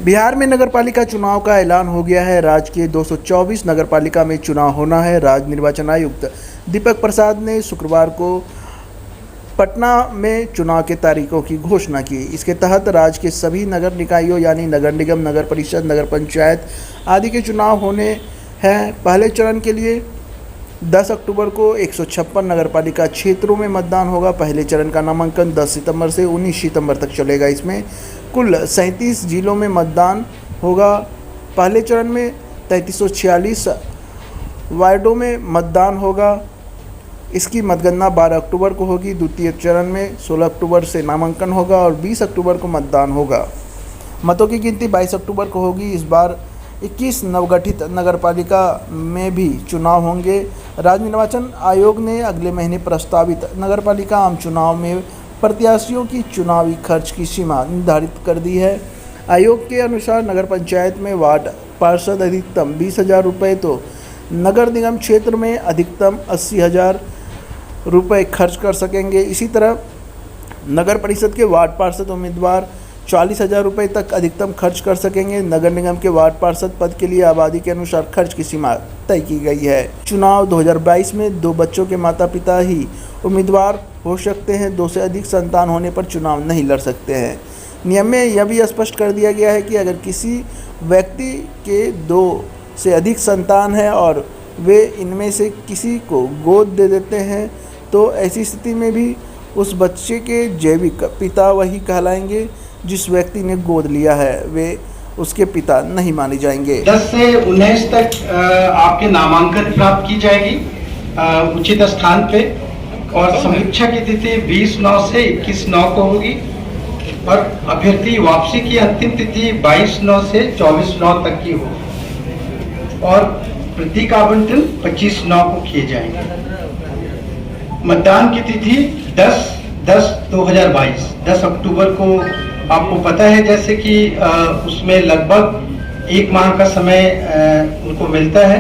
बिहार में नगरपालिका चुनाव का ऐलान हो गया है। राज्य के 224 नगरपालिका में चुनाव होना है। राज्य निर्वाचन आयुक्त दीपक प्रसाद ने शुक्रवार को पटना में चुनाव के तारीखों की घोषणा की। इसके तहत राज्य के सभी नगर निकायों यानी नगर निगम, नगर परिषद, नगर पंचायत आदि के चुनाव होने हैं। पहले चरण के लिए 10 अक्टूबर को 156 नगरपालिका क्षेत्रों में मतदान होगा। पहले चरण का नामांकन 10 सितंबर से 19 सितंबर तक चलेगा। इसमें कुल 37 जिलों में मतदान होगा। पहले चरण में 3346 वार्डों में मतदान होगा। इसकी मतगणना 12 अक्टूबर को होगी। द्वितीय चरण में 16 अक्टूबर से नामांकन होगा और 20 अक्टूबर को मतदान होगा। मतों की गिनती 22 अक्टूबर को होगी। इस बार 21 नवगठित नगरपालिका में भी चुनाव होंगे। राज्य निर्वाचन आयोग ने अगले महीने प्रस्तावित नगरपालिका आम चुनाव में प्रत्याशियों की चुनावी खर्च की सीमा निर्धारित कर दी है। आयोग के अनुसार नगर पंचायत में वार्ड पार्षद अधिकतम 20,000 रुपये तो नगर निगम क्षेत्र में अधिकतम 80,000 रुपये खर्च कर सकेंगे। इसी तरह नगर परिषद के वार्ड पार्षद उम्मीदवार 40,000 रुपये तक अधिकतम खर्च कर सकेंगे। नगर निगम के वार्ड पार्षद पद के लिए आबादी के अनुसार खर्च की सीमा तय की गई है। चुनाव 2022 में 2 बच्चों के माता पिता ही उम्मीदवार हो सकते हैं। 2 से अधिक संतान होने पर चुनाव नहीं लड़ सकते हैं। नियम में यह भी स्पष्ट कर दिया गया है कि अगर किसी व्यक्ति के 2 से अधिक संतान है और वे इनमें से किसी को गोद दे देते हैं तो ऐसी स्थिति में भी उस बच्चे के जैविक पिता वही कहलाएंगे जिस व्यक्ति ने गोद लिया है। वे उसके पिता नहीं माने जाएंगे। 10 से 19 तक आपके नामांकन प्राप्त की जाएगी उचित स्थान पे और समीक्षा की तिथि 20/9 से 21/9 को होगी और अभ्यर्थी वापसी की अंतिम तिथि 22/9 से 24/9 तक की होगी और प्रतीक आवंटन 25/9 को किए जाएंगे। मतदान की तिथि 10/10/2022 10 अक्टूबर को आपको पता है जैसे कि उसमें लगभग 1 माह का समय उनको मिलता है।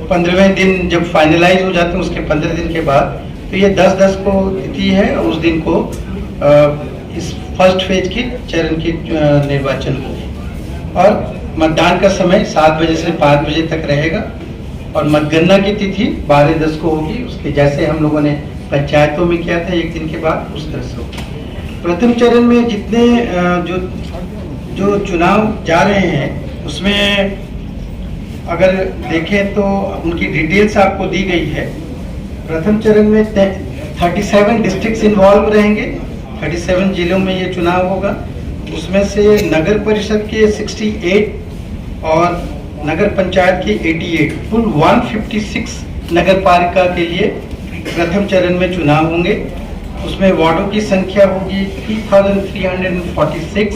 15वें दिन जब फाइनलाइज हो जाते हैं उसके 15 दिन के बाद तो ये 10/10 को तिथि है और उस दिन को इस फर्स्ट फेज की चरण की निर्वाचन होगी और मतदान का समय 7 बजे से 5 बजे तक रहेगा और मतगणना की तिथि 12/10 को होगी। उसके जैसे हम लोगों ने पंचायतों में किया था 1 दिन के बाद उस तरह से होगी। प्रथम चरण में जितने जो चुनाव जा रहे हैं उसमें अगर देखें तो उनकी डिटेल्स आपको दी गई है। प्रथम चरण में 37 डिस्ट्रिक्ट्स इन्वॉल्व रहेंगे। 37 जिलों में ये चुनाव होगा। उसमें से नगर परिषद के 68 और नगर पंचायत के 88 कुल 156 नगर पालिका के लिए प्रथम चरण में चुनाव होंगे। उसमें वार्डों की संख्या होगी 3,346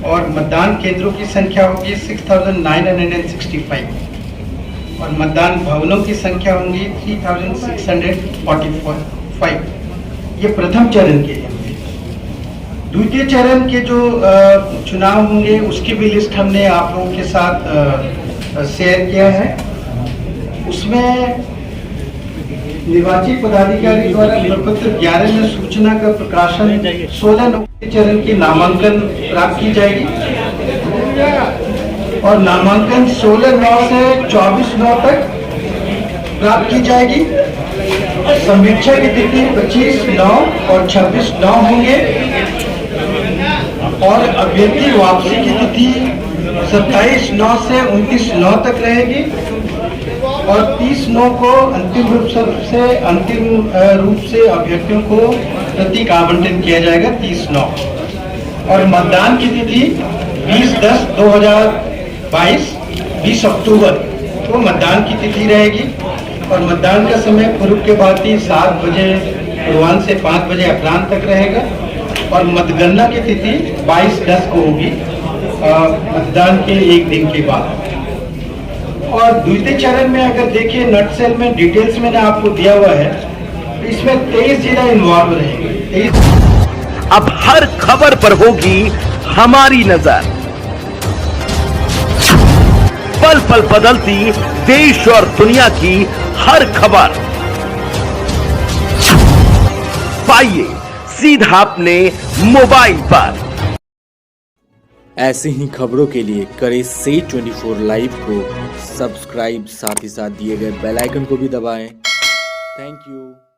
और मतदान केंद्रों की संख्या होगी 6,965 और मतदान भवनों की संख्या होंगी 3,645। ये प्रथम चरण के लिए। द्वितीय चरण के जो चुनाव होंगे उसकी भी लिस्ट हमने आप लोगों के साथ शेयर किया है। उसमें निर्वाची पदाधिकारी द्वारा प्रपत्र 11 में सूचना का प्रकाशन 16 चरण की नामांकन प्राप्त की जाएगी और नामांकन 16/9 से 24/9 तक प्राप्त की जाएगी। समीक्षा की तिथि 25/9 और 26/9 होंगे और अभ्यर्थी वापसी की तिथि 27/9 से 29/9 तक रहेगी और 30/9 को अंतिम रूप से अभ्यर्थियों को प्रतीक आवंटन किया जाएगा 30/9 और मतदान की तिथि 20/10/2022 20 अक्टूबर को मतदान की तिथि रहेगी और मतदान का समय पूर्व के भांति 7 बजे पूर्वाह्न से 5 बजे अपराह्न तक रहेगा और मतगणना की तिथि 22/10 को होगी मतदान के 1 दिन के बाद। और द्वितीय चरण में अगर देखिए नटसेल में डिटेल्स मैंने आपको दिया हुआ है तो इसमें 23 जिला इन्वॉल्व रहेंगे। अब हर खबर पर होगी हमारी नजर। पल पल बदलती देश और दुनिया की हर खबर पाइए सीधा अपने मोबाइल पर। ऐसे ही खबरों के लिए करें से 24 लाइव को सब्सक्राइब, साथ ही साथ दिए गए बेल आइकन को भी दबाएं। Thank you.